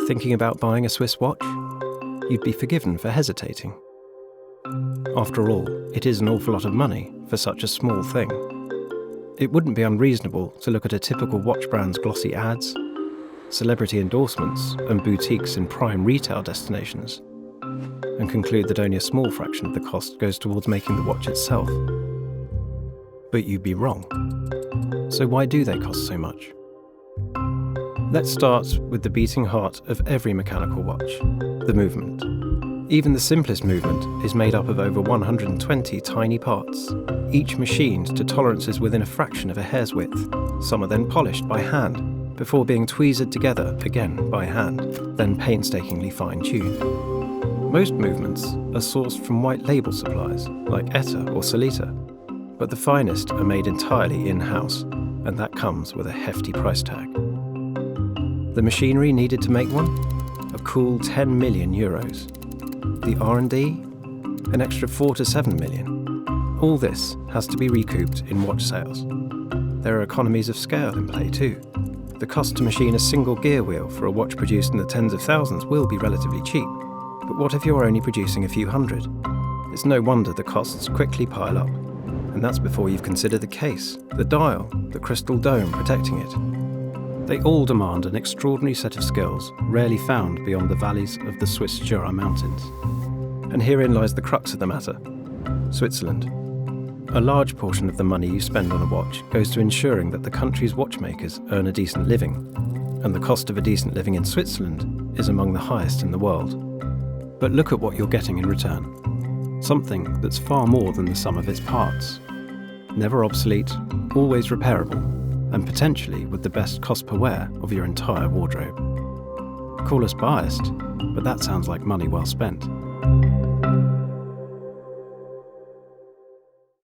thinking about buying a Swiss watch? You'd be forgiven for hesitating. After all, it is an awful lot of money for such a small thing. It wouldn't be unreasonable to look at a typical watch brand's glossy ads, celebrity endorsements, and boutiques in prime retail destinations, and conclude that only a small fraction of the cost goes towards making the watch itself. But you'd be wrong. So why do they cost so much? Let's start with the beating heart of every mechanical watch, the movement. Even the simplest movement is made up of over 120 tiny parts, each machined to tolerances within a fraction of a hair's width. Some are then polished by hand, before being tweezed together again by hand, then painstakingly fine-tuned. Most movements are sourced from white label suppliers, like Etta or Solita, but the finest are made entirely in-house, and that comes with a hefty price tag. The machinery needed to make one? A cool 10 million euros. The R&D? An extra 4 to 7 million. All this has to be recouped in watch sales. There are economies of scale in play too. The cost to machine a single gear wheel for a watch produced in the tens of thousands will be relatively cheap. But what if you're only producing a few hundred? It's no wonder the costs quickly pile up. And that's before you've considered the case, the dial, the crystal dome protecting it. They all demand an extraordinary set of skills rarely found beyond the valleys of the Swiss Jura Mountains. And herein lies the crux of the matter: Switzerland. A large portion of the money you spend on a watch goes to ensuring that the country's watchmakers earn a decent living, and the cost of a decent living in Switzerland is among the highest in the world. But look at what you're getting in return. Something that's far more than the sum of its parts. Never obsolete, always repairable, and potentially with the best cost per wear of your entire wardrobe. Call us biased, but that sounds like money well spent.